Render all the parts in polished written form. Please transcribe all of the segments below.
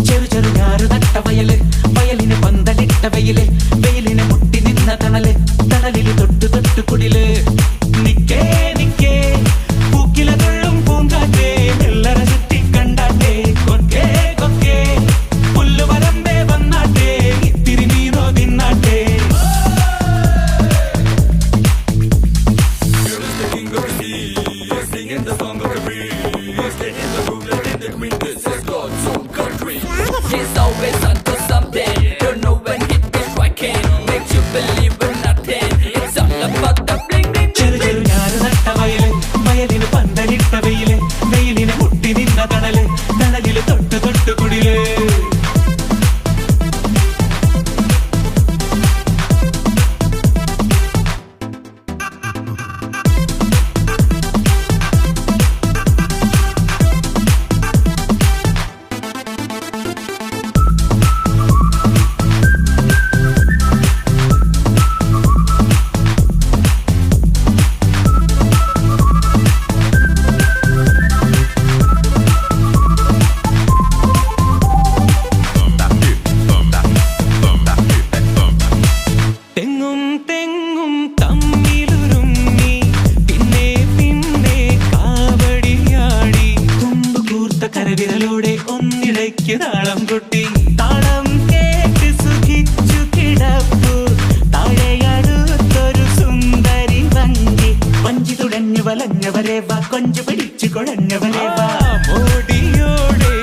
ചെറു ചെറുകാരു നട്ട വയല്, വയലിന് പന്തലിട്ട വെയില്, വെയിലിന് മുട്ടി നിന്ന തണല്, തണലില് തൊട്ടു തൊട്ടു കുടില്. നിക്കേ നിക്കേ പൂക്കില തുള്ളും പൂങ്കാറ്റേ, നെല്ലറ ചുറ്റി കണ്ടാട്ടെ കൊക്കേ കൊക്കേ, പുല്ലു വരമ്പേ വന്നാട്ടെ, ഇത്തിരി നീരോ തിന്നാട്ടെ. He's always onto something. Don't know when hit is striking. Makes you believe in nothing. It's all about the bling bling ചെറു bling. ചെറുകാരു നട്ട വയല്, വയലിന് പന്തലിട്ട വെയില്, വെയിലിന് മുട്ടി നിന്ന തണല്, തണലില് തൊട്ടു തൊട്ടു കുടില്. തെങ്ങും തെങ്ങും തമ്മിലുരുമ്മി, പിന്നെ പിന്നെ കാവടിയാടി, തുമ്പ് കൂർത്ത കരവിരലോടെ ഒന്നിടയ്ക്ക് താളം കൊട്ടി. താളം കേട്ട് സുഖിച്ചു കിടപ്പു, താഴെയടുത്തൊരു സുന്ദരി വഞ്ചി, വഞ്ചി തുഴഞ്ഞു വലഞ്ഞവരെ വാ, കൊഞ്ചു പിടിച്ചു കുഴഞ്ഞവരെ വാ. മോടിയോടെ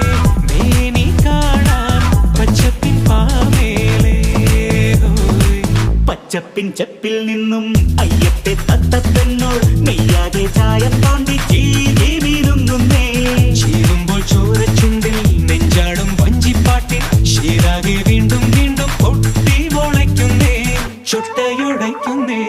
മേനി കാണാൻ പച്ചപ്പിൻ പാമേലേ, പച്ചപ്പിൻ ചെപ്പിൽ നിന്നും അയ്യത്തെ തത്തപ്പെന്നോൾ നെയ്യാതെ ചായം തോണ്ടി ചീതി വീരുങ്ങുന്നേ. ചീരുമ്പോൾ ചോരച്ചുണ്ടിൽ നെഞ്ചാടും വഞ്ചിപ്പാട്ടിൽ ശീരാകെ വീണ്ടും വീണ്ടും പൊട്ടി മുളയ്ക്കുന്നേ, ചൊട്ടയുടയ്ക്കുന്നേ.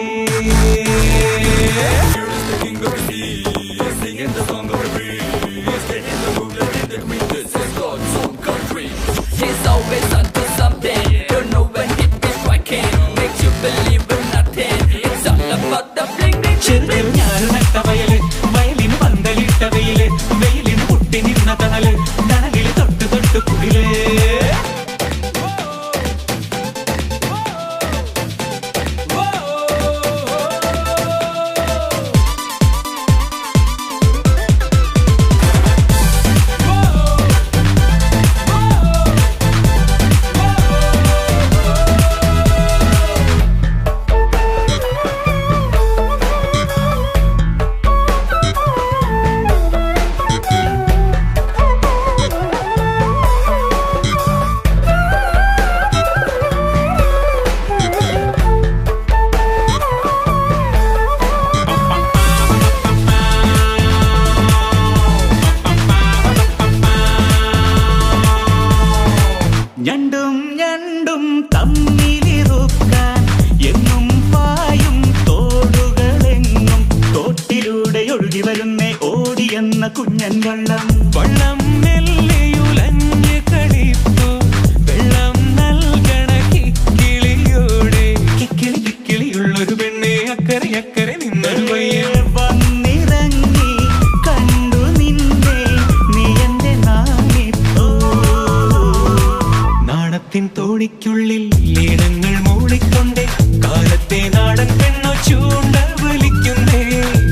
He's always onto something. Don't know when hit is striking. Makes you believe in nothing. It's all about the bling bling bling bling. ചെറുഞാറ് നട്ട വയല്, വയലിന് പന്തലിട്ട വെയില്, വെയിലിന് മുട്ടി നിന്ന തണല്, തണലില് തൊട്ടു തൊട്ടു കുടില്. ഞണ്ടും ഞണ്ടും തമ്മിലിറുക്കാൻ എന്നും പായും തോടുകളെങ്ങും, തോട്ടിലൂടെ ഒഴുകി വരുന്നേ ഓടിയെന്ന കുഞ്ഞൻ വള്ളം. വള്ളം മെല്ലെയുലഞ്ഞ് കളിപ്പു, വെള്ളം നൽകണ കിക്കിളിയോടെ, കിക്കിളി കിക്കിളിയുള്ളൊരു പെണ്ണെ അക്കരെ അക്കരെ നിന്നൊരു പയ്യൻ വന്നിറങ്ങി കണ്ടു നിന്നെ, നീ എന്റെ നാണിപ്പോ. നാണത്തിൻ തോണിക്കുള്ളിൽ ലീനങ്ങൾ മൂളിക്കൊണ്ടേ, കാലത്തെ നാടൻ പെണ്ണോ ചൂണ്ട വലിക്കുന്നേ.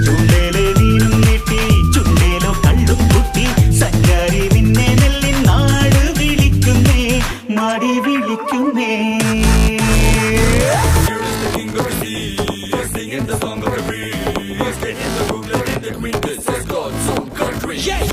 ചൂണ്ടേലെ നീനും നീട്ടി, ചുണ്ടേലോ കള്ളും കുട്ടി, സഞ്ചാരി നിന്നെ നെല്ലിൻ നാട് വിളിക്കുന്നേ, മാടി വിളിക്കുന്നേ. Yeah.